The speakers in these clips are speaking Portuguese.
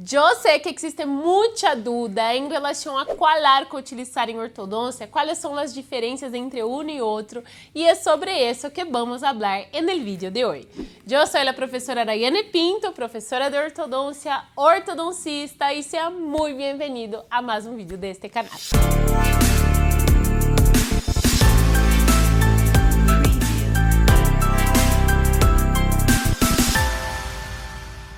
Eu sei que existe muita dúvida em relação a qual arco utilizar em ortodoncia, quais são as diferenças entre um e outro, e é sobre isso que vamos falar no vídeo de hoje. Eu sou a professora Arayane Pinto, professora de ortodoncia, ortodoncista, e seja muito bem-vindo a mais um vídeo deste canal.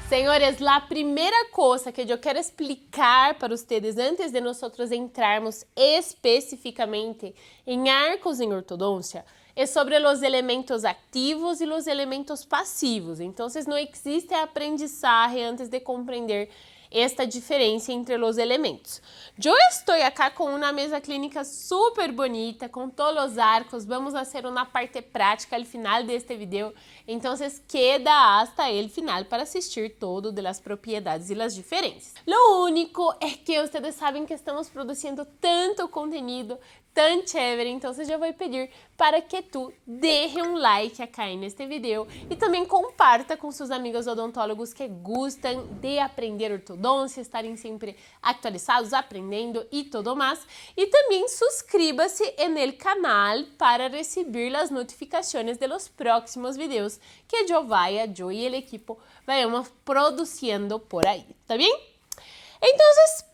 Senhores, a primeira coisa que eu quero explicar para vocês antes de nós entrarmos especificamente em arcos em ortodoncia é sobre os elementos ativos e os elementos passivos. Então, não existe aprendizagem antes de compreender esta diferença entre os elementos. Eu estou aqui com uma mesa clínica super bonita, com todos os arcos. Vamos fazer uma parte prática ao final deste vídeo. Então, queda hasta o final para assistir todo das propriedades e as diferenças. Lo único é que vocês sabem que estamos produzindo tanto conteúdo tão chévere, então eu vou pedir para que tu deixe um like aqui neste vídeo e também comparta com seus amigos odontólogos que gostam de aprender ortodôncia, estarem sempre atualizados, aprendendo e tudo mais. E também suscríbase no canal para receber as notificações de los próximos vídeos que eu e o equipo vamos produzindo por aí, tá bem? Então,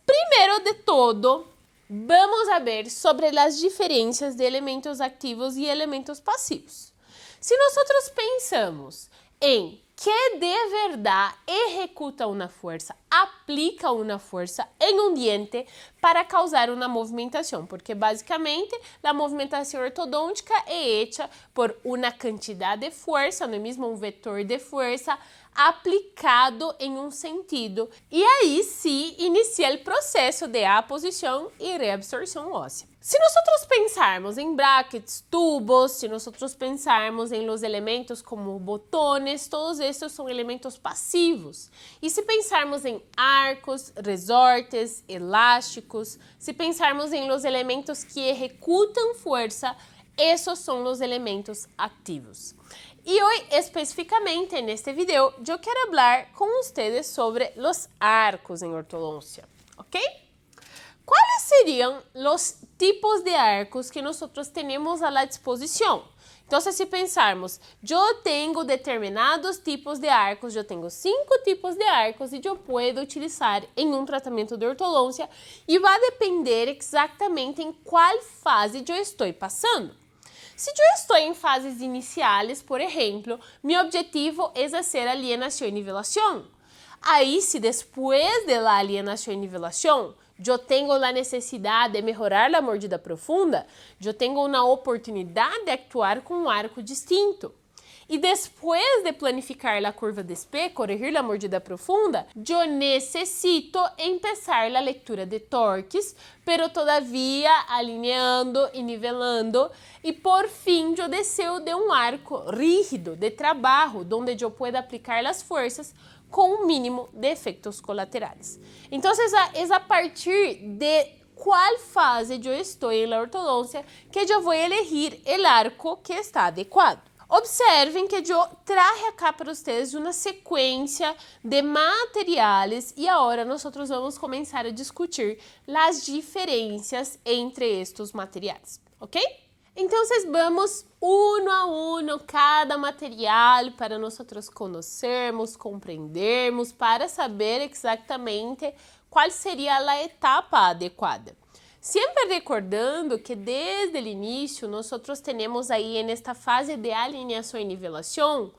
primeiro de todo, vamos a ver sobre as diferenças de elementos ativos e elementos passivos. Se nós pensamos em que de verdade executa uma força, aplica uma força em um diente para causar uma movimentação, porque basicamente a movimentação ortodôntica é hecha por uma quantidade de força, não é mesmo um vetor de força aplicado em um sentido, e aí sim inicia o processo de aposição e reabsorção óssea. Se nós pensarmos em brackets, tubos, se nós pensarmos em los elementos como botones, todos esses são elementos passivos. E se pensarmos em arcos, resortes, elásticos, se pensarmos em los elementos que executam força, esses são os elementos ativos. E hoje, especificamente neste vídeo, eu quero falar com vocês sobre os arcos em ortodoncia, ok? Quais seriam os tipos de arcos que nós temos à disposição? Então, se pensarmos, eu tenho determinados tipos de arcos, eu tenho 5 tipos de arcos e eu posso utilizar em um tratamento de ortodoncia e vai depender exatamente em qual fase eu estou passando. Se eu estou em fases iniciais, por exemplo, meu objetivo é fazer alienação e nivelação. Aí, se depois da alienação e nivelação, eu tenho a necessidade de melhorar a mordida profunda, eu tenho uma oportunidade de actuar com um arco distinto. E depois de planificar a curva de SP, corrigir a mordida profunda, eu necessito começar a leitura de torques, pero todavia alinhando e nivelando, e por fim eu deseo de um arco rígido de trabalho, onde eu pueda aplicar as forças com o mínimo de efeitos colaterais. Então, é a partir de qual fase eu estou na ortodoncia que eu vou elegir o arco que está adequado. Observem que eu trago aqui para vocês uma sequência de materiais e agora nós vamos começar a discutir as diferenças entre estes materiais, ok? Então, vamos a um cada material para nós conhecermos, compreendermos, para saber exatamente qual seria a etapa adequada. Sempre recordando que desde o início nós temos aí nesta fase de alinhação e nivelação,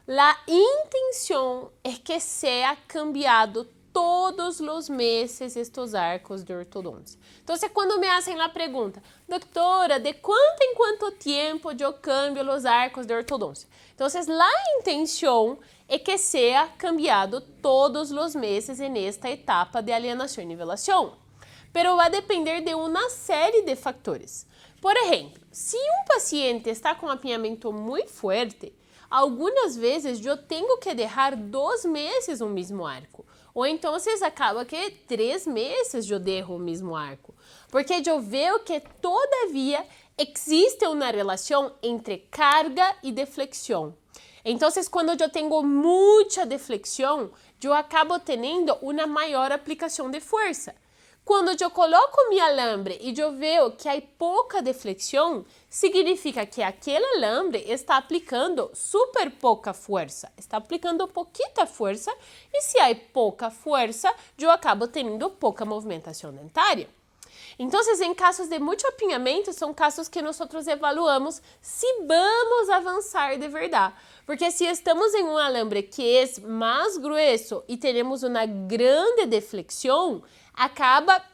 a intenção é que seja cambiado todos os meses estes arcos de ortodoncia. Então, quando me fazem a pergunta, doutora, de quanto em quanto tempo eu cambio os arcos de ortodoncia? Então, a intenção é que seja cambiado todos os meses nesta etapa de alienação e nivelação. Pero vai depender de uma série de fatores. Por exemplo, se um paciente está com apinhamento muito forte, algumas vezes eu tenho que deixar 2 meses o mesmo arco. Ou então, acaba que 3 meses eu deixo o mesmo arco. Porque eu vejo que, todavia, existe uma relação entre carga e deflexão. Então, quando eu tenho muita deflexão, eu acabo tendo uma maior aplicação de força. Quando eu coloco meu alambre e eu vejo que há pouca deflexão, significa que aquele alambre está aplicando super pouca força, está aplicando pouquita força, e se há pouca força, eu acabo tendo pouca movimentação dentária. Então, em casos de muito apinhamento, são casos que nós avaliamos se vamos avançar de verdade. Porque se estamos em um alambre que é mais grueso e temos uma grande deflexão,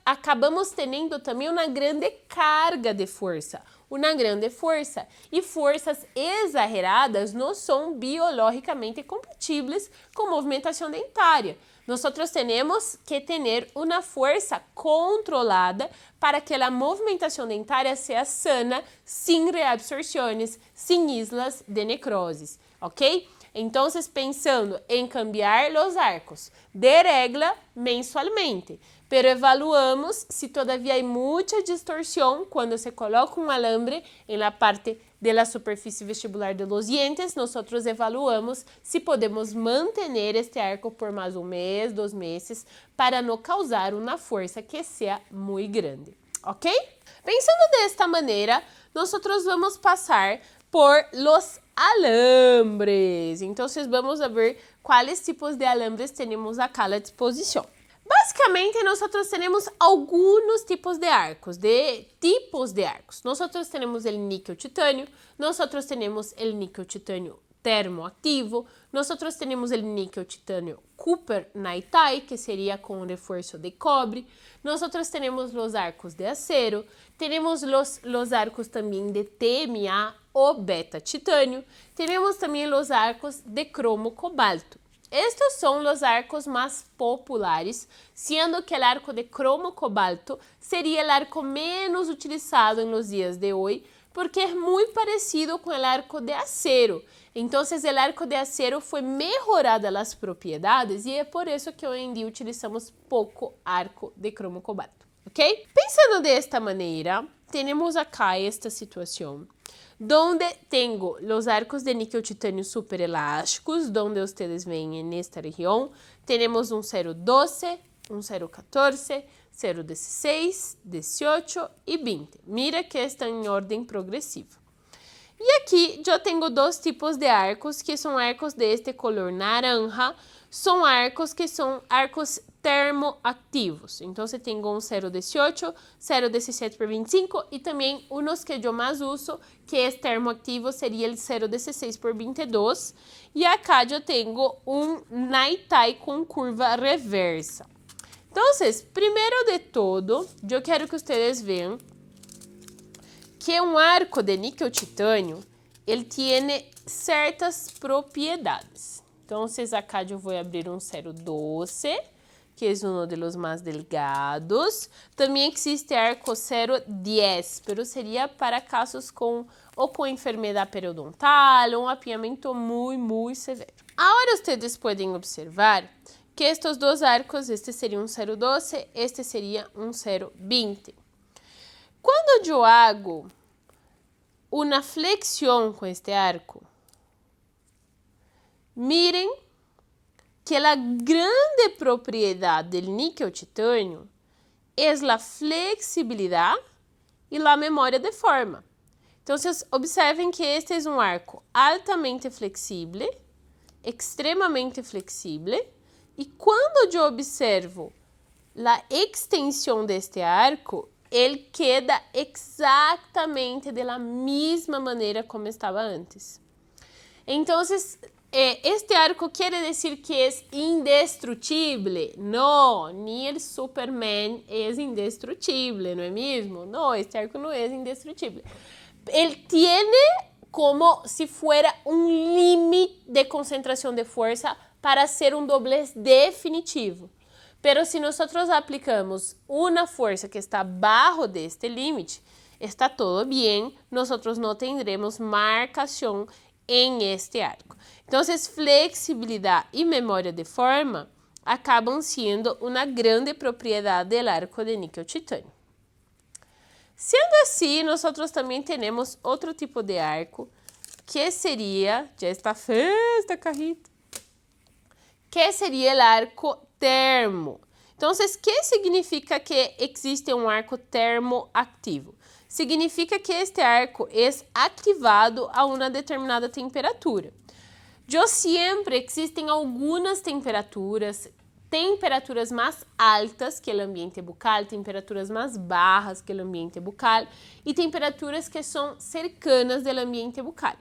acabamos tendo também uma grande carga de força. Uma grande força. E forças exageradas não são biologicamente compatíveis com movimentação dentária. Nós temos que ter uma força controlada para que a movimentação dentária seja sana, sem reabsorções, sem islas de necroses, ok? Então, pensando em cambiar os arcos de regra mensualmente, pero evaluamos se todavia há muita distorção quando se coloca um alambre em la parte de la superfície vestibular de los dientes. Nós evaluamos se podemos manter este arco por mais um mês, 2 meses, para não causar uma força que seja muito grande, ok? Pensando desta maneira, nós vamos passar por los alambres. Então, vamos ver quais tipos de alambres temos aqui à disposição. Basicamente, nós temos alguns tipos de arcos, Nós temos o níquel-titânio, nós temos o níquel-titânio termoativo, nós temos o níquel-titânio Cooper-Natai, que seria com reforço de cobre, nós temos os arcos de acero, temos os arcos também de TMA ou beta-titânio, temos também os arcos de cromo-cobalto. Estes são os arcos mais populares, sendo que o arco de cromo-cobalto seria o arco menos utilizado nos dias de hoje, porque é muito parecido com o arco de acero. Então, o arco de acero foi melhorado as propriedades e é por isso que hoje em dia utilizamos pouco arco de cromo-cobalto, ok? Pensando desta maneira, temos acá esta situação, donde tenho os arcos de níquel-titânio super elásticos, donde ustedes veem nesta região, temos um 012, um 014, 016, 18 e 20. Mira que está em ordem progressiva. E aqui eu tenho 2 tipos de arcos, que são arcos deste color naranja, são arcos que são arcos termoativos. Então, você tem um 018, 017 por 25 e também uns que eu mais uso, que é termoativo, seria o 016 por 22. E acá eu tenho um Natai com curva reversa. Então, primeiro de todo, eu quero que vocês vejam que um arco de níquel-titânio, ele tem certas propriedades. Então, acá eu vou abrir um 012, que é um dos mais delgados. Também existe arco 010, mas seria para casos com enfermidade periodontal ou um apinhamento muito severo. Agora, vocês podem observar que estes 2 arcos, este seria um 012, este seria um 020. Quando eu hago uma flexião com este arco, miren que a grande propriedade do níquel-titânio é a flexibilidade e a memória de forma. Então, vocês observem que este é um arco altamente flexível, extremamente flexível, e quando eu observo a extensão deste arco, ele queda exatamente da mesma maneira como estava antes. Então, este arco quer dizer que é indestrutível? Não, nem o Superman é indestrutível, não é mesmo? Não, este arco não é indestrutível. Ele tem como se fuera um limite de concentração de força para ser um doblez definitivo. Pero se nós aplicamos uma força que está abaixo deste limite, está todo bem, nós não teremos marcação em este arco. Então, flexibilidade e memória de forma acabam sendo uma grande propriedade do arco de níquel-titânio. Sendo assim, nós também temos outro tipo de arco, que seria, já está feita, carrita, que seria o arco termo. Então, o que significa que existe um arco termoactivo? Significa que este arco é ativado a uma determinada temperatura. Sempre existem algumas temperaturas mais altas que o ambiente bucal, temperaturas mais bajas que o ambiente bucal e temperaturas que são cercanas do ambiente bucal.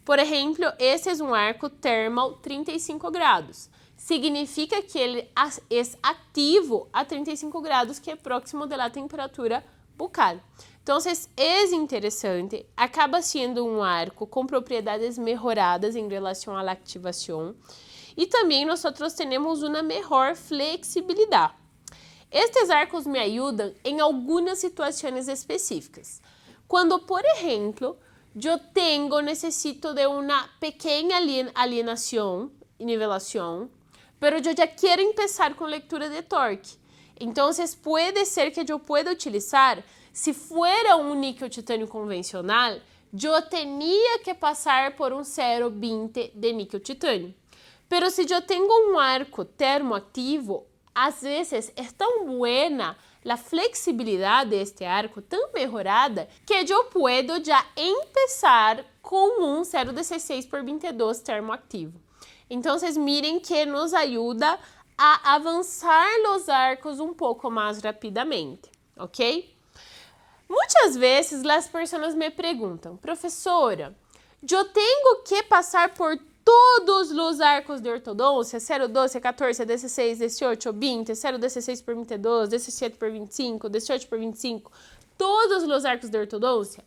Por exemplo, esse é um arco termal 35 graus. Significa que ele é ativo a 35 graus, que é próximo da temperatura bucal. Então, é interessante, acaba sendo um arco com propriedades melhoradas em relação à ativação e também nós temos uma melhor flexibilidade. Estes arcos me ajudam em algumas situações específicas. Quando, por exemplo, necessito de uma pequena alienação e nivelação, pero eu já quero começar com leitura de torque. Então, pode ser que eu pueda utilizar, se for um níquel titânio convencional, eu teria que passar por um 0,20 de níquel titânio. Pero se eu tenho um arco termoactivo, às vezes é tão buena a flexibilidade deste arco, tão melhorada, que eu puedo já começar com um 0,16 por 22 termoactivo. Então, mirem que nos ajuda a avançar os arcos um pouco mais rapidamente, ok? Muitas vezes as pessoas me perguntam, professora, eu tenho que passar por todos os arcos de ortodôncia, 0, 12, 14, 16, 18, 20, 0, 16 por 22, 17 por 25, 18 por 25, todos os arcos de ortodôncia?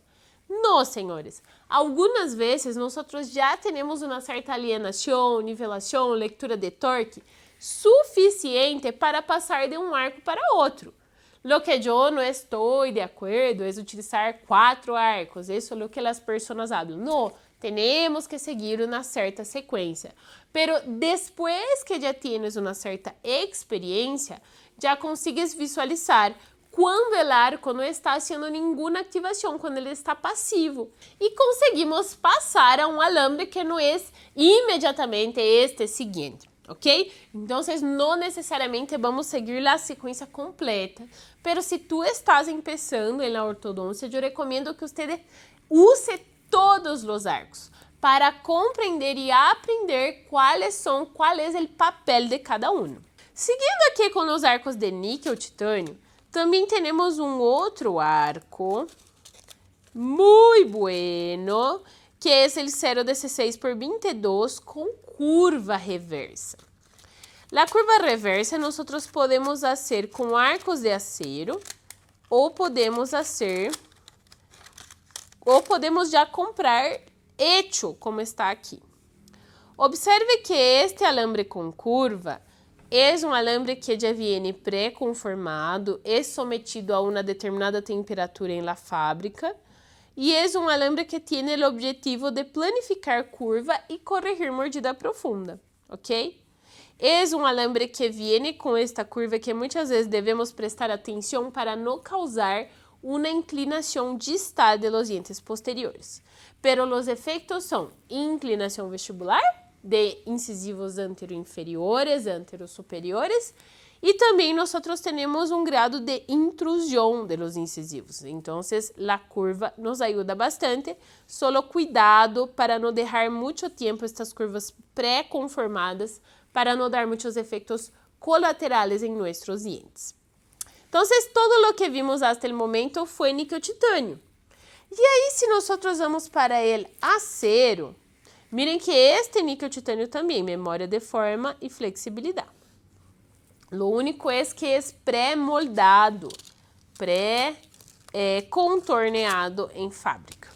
Não, senhores. Algumas vezes nós já temos uma certa alienação, nivelação, leitura de torque suficiente para passar de um arco para outro. Lo que eu não estou de acordo é utilizar 4 arcos, isso é o que as pessoas falam. Não, temos que seguir uma certa sequência. Pero depois que já tienes uma certa experiência, já consegues visualizar quando o arco não está haciendo nenhuma ativação, quando ele está passivo. E conseguimos passar a um alambre que não é imediatamente este seguinte, ok? Então, não necessariamente vamos seguir a sequência completa, pero se tu estás começando na ortodôncia, eu recomendo que você use todos os arcos para compreender e aprender qual é o papel de cada um. Seguindo aqui com os arcos de níquel titânio, também temos um outro arco muito bueno, que é o 0,16 por 22 com curva reversa. A curva reversa nós podemos fazer com arcos de acero ou podemos já comprar hecho, como está aqui. Observe que este alambre com curva é um alambre que já vem pré-conformado, é sometido a uma determinada temperatura em la fábrica e é um alambre que tem o objetivo de planificar curva e corrigir mordida profunda, ok? É um alambre que vem com esta curva que muitas vezes devemos prestar atenção para não causar uma inclinação distal de los dientes posteriores. Pero los efeitos são inclinação vestibular, de incisivos anteroinferiores, anterosuperiores, e também nós temos um grado de intrusão de los incisivos. Então, a curva nos ajuda bastante, solo cuidado para não deixar muito tempo estas curvas pré-conformadas, para não dar muitos efeitos colaterais em nossos dientes. Então, todo o que vimos até o momento foi níquel titânio. E aí, se nós vamos para o acero, miren que este níquel titânio também, memória de forma e flexibilidade. Lo único é que é pré-moldado, pré-contorneado em fábrica.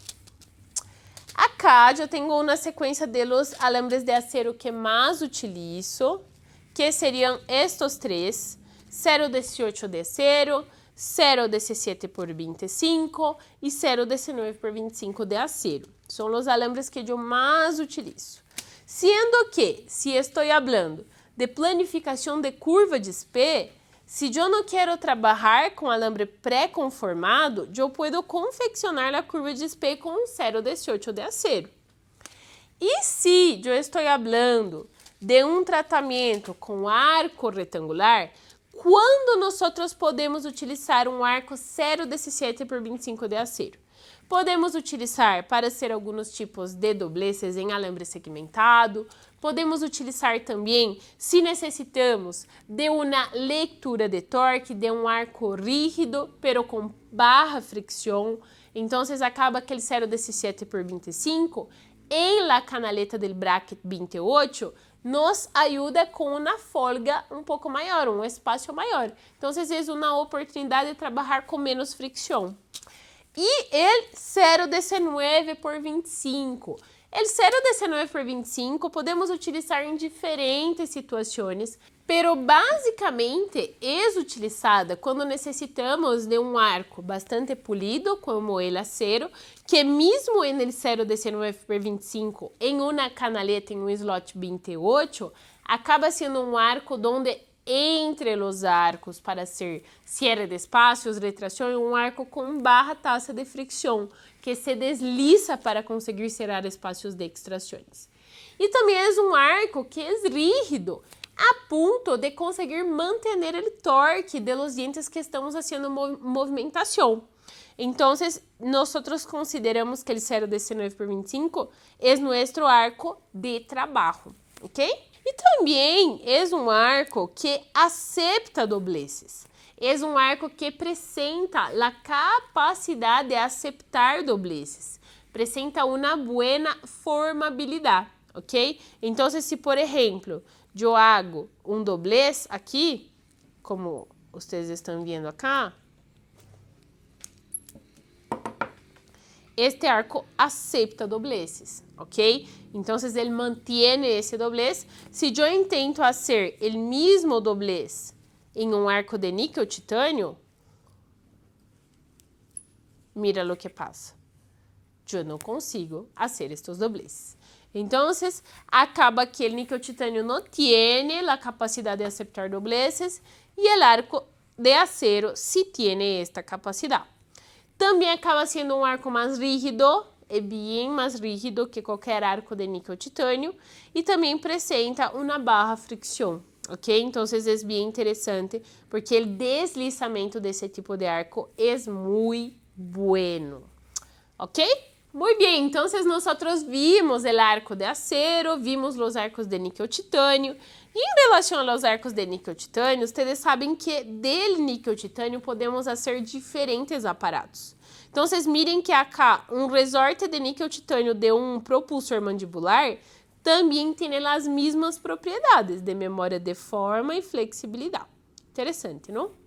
Acá eu tenho uma sequência de los alambres de acero que mais utilizo, que seriam estes 3, 0,18 de acero, 0,17 por 25 e 0,19 por 25 de acero. São os alambres que eu mais utilizo. Sendo que, se estou falando de planificação de curva de SP, se eu não quero trabalhar com alambre pré-conformado, eu posso confeccionar a curva de SP com 0,18 de acero. E se eu estou falando de um tratamento com arco retangular, quando nós podemos utilizar um arco 0,17 por 25 de acero? Podemos utilizar para ser alguns tipos de dobleces em alambre segmentado. Podemos utilizar também, se necessitamos de uma leitura de torque, de um arco rígido, pero com barra fricção. Então, acaba que el 0,17 por 25 em la canaleta del bracket 28 nos ajuda com uma folga um pouco maior, um espaço maior. Então, é uma oportunidade de trabalhar com menos fricção. E el 0,19 por 25. El 0,19 por 25 podemos utilizar em diferentes situações, pero basicamente é utilizada quando necessitamos de um arco bastante polido, como el acero, que mesmo en el 0,19 por 25, em uma canaleta, em um slot 28, acaba sendo um arco onde entre os arcos para ser cierre de espaços, retração, um arco com barra taxa de fricção, que se desliza para conseguir cerrar espaços de extrações. E também é um arco que é rígido, a ponto de conseguir manter o torque de los dientes que estamos fazendo movimentação. Então, nós consideramos que o 0,19 por 25 é nosso arco de trabalho, ok? E também é um arco que aceita dobleces. É um arco que apresenta a capacidade de aceitar dobleces. Apresenta uma boa formabilidade, ok? Então, se por exemplo, eu hago um doblez aqui, como vocês estão vendo acá, este arco aceita dobleces, ok? Então, ele mantém esse doblez. Se eu intento fazer o mesmo doblez em um arco de níquel titânio, mira o que passa. Eu não consigo fazer estes dobleces. Então, acaba que o níquel titânio não tem a capacidade de aceitar dobleces e o arco de acero sí tem esta capacidade. Também acaba sendo um arco mais rígido, é bem mais rígido que qualquer arco de níquel titânio e também apresenta uma barra fricção, ok? Então, é bem interessante porque o deslizamento desse tipo de arco é muito bueno, ok? Muito bem, então nós vimos o arco de acero, vimos os arcos de níquel titânio. E em relação aos arcos de níquel titânio, vocês sabem que del níquel titânio podemos fazer diferentes aparatos. Então, vocês mirem que acá um resorte de níquel titânio de um propulsor mandibular também tem as mesmas propriedades de memória de forma e flexibilidade. Interessante, não?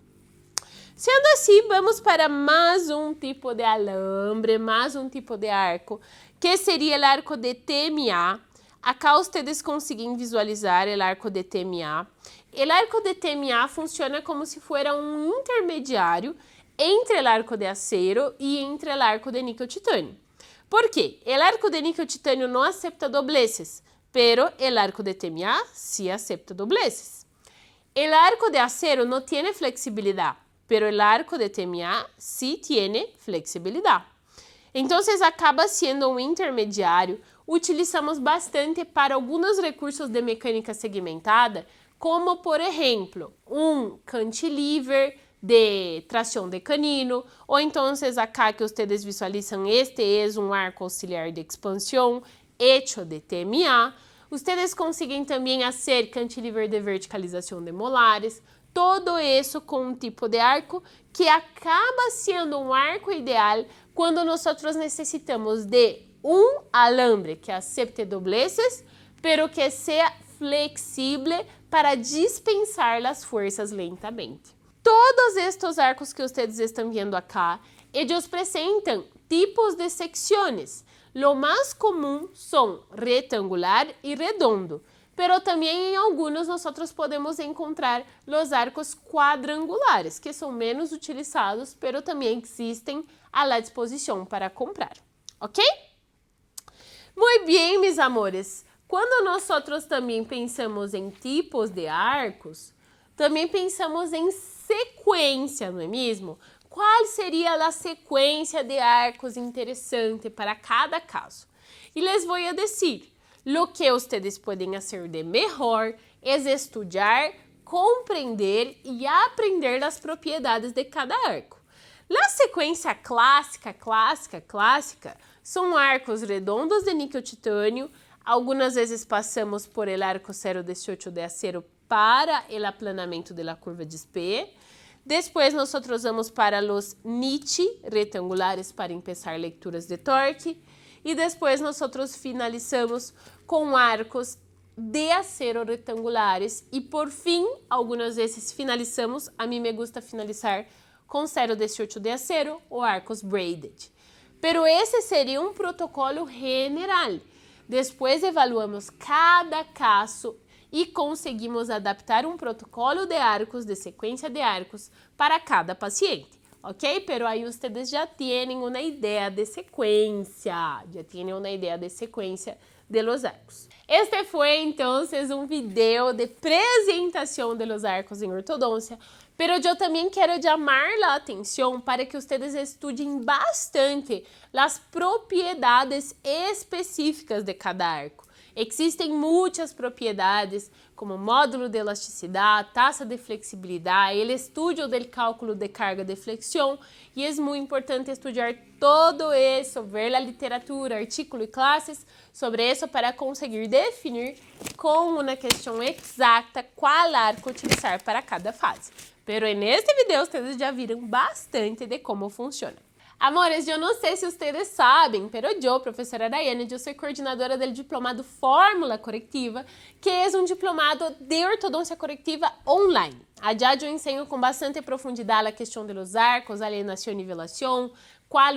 Sendo assim, vamos para mais um tipo de alambre, mais um tipo de arco, que seria o arco de TMA. Acá vocês conseguem visualizar o arco de TMA. O arco de TMA funciona como se fosse um intermediário entre o arco de acero e entre o arco de níquel titânio. ¿Por quê? O arco de níquel titânio não aceita dobleces, pero o arco de TMA sí aceita dobleces. O arco de acero não tem flexibilidade, pero el arco de TMA sí tiene flexibilidad. Entonces, acaba sendo um intermediário. Utilizamos bastante para alguns recursos de mecânica segmentada, como, por exemplo, um cantilever de tração de canino, ou então, acá que vocês visualizam, este é um arco auxiliar de expansão, hecho de TMA. Vocês conseguem também fazer cantilever de verticalização de molares, todo isso com um tipo de arco que acaba sendo um arco ideal quando nós necessitamos de um alambre que aceite dobleces, pero que seja flexível para dispensar as forças lentamente. Todos estes arcos que vocês estão vendo acá, eles apresentam tipos de secções. Lo mais comum são retangular e redondo. Pero também em alguns nós podemos encontrar os arcos quadrangulares, que são menos utilizados, pero também existem à disposição para comprar, ok? Muito bem, meus amores. Quando nós também pensamos em tipos de arcos, também pensamos em sequência, não é mesmo? Qual seria a sequência de arcos interessante para cada caso? E les vou a dizer. Lo que ustedes pueden hacer de mejor es estudiar, compreender e aprender as propriedades de cada arco. Na sequência clássica, são arcos redondos de níquel-titânio. Algumas vezes passamos por el arco 018 de acero para el aplanamento de la curva de Spee. Depois, nós vamos para os niche retangulares para empezar leituras de torque. E depois, nós finalizamos com arcos de acero retangulares. E, por fim, algumas vezes finalizamos, a mim me gusta finalizar com 018 de acero ou arcos braided. Pero esse seria um protocolo general. Depois evaluamos cada caso e conseguimos adaptar um protocolo de arcos, de sequência de arcos, para cada paciente, ok? Pero aí vocês já têm uma ideia de sequência, de los arcos. Este foi, então, um vídeo de apresentação de los arcos em ortodôncia, pero eu também quero chamar a atenção para que vocês estudiem bastante as propriedades específicas de cada arco. Existem muitas propriedades, como módulo de elasticidade, taxa de flexibilidade, o estudo do cálculo de carga de flexião, e é muito importante estudar todo isso, ver a literatura, artículo e classes sobre isso para conseguir definir com uma questão exata qual arco utilizar para cada fase. Pero neste vídeo vocês já viram bastante de como funciona. Amores, eu não sei se vocês sabem, pero eu, professora Daiane, eu sou coordenadora do diplomado Fórmula Correctiva, que é um diplomado de ortodôncia correctiva online. Allá eu ensino com bastante profundidade a questão de los arcos, alienação e nivelação, qual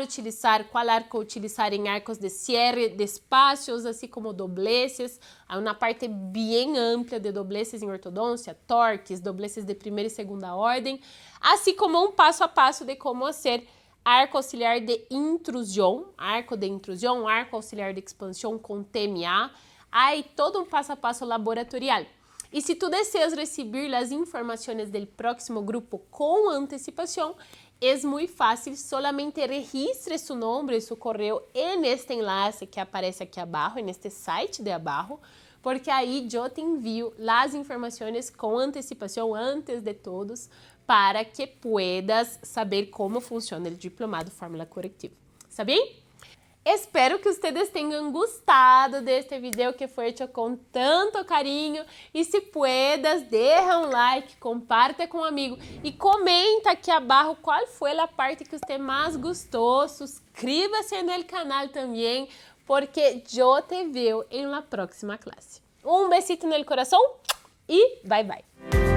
arco utilizar em arcos de cierre de espaços, assim como dobleces. Há uma parte bem ampla de dobleces em ortodôncia, torques, dobleces de primeira e segunda ordem, assim como um passo a passo de como fazer arco auxiliar de intrusão, arco auxiliar de expansão com TMA. Há todo um passo a passo laboratorial. E se tu deseas receber as informações do próximo grupo com antecipação, é muito fácil, solamente registre seu nome e seu correio neste enlace que aparece aqui abaixo, neste site de abaixo, porque aí eu te envio as informações com antecipação antes de todos, para que puedas saber como funciona o diplomado Fórmula Correctiva. ¿Está bem? Espero que vocês tenham gostado deste vídeo que foi hecho com tanto carinho. E se puedas, deixa um like, comparte com um amigo e comenta aqui abaixo qual foi a parte que você mais gostou. Suscríbase no canal também, porque eu te vejo em la próxima classe. Um besito no coração e bye bye!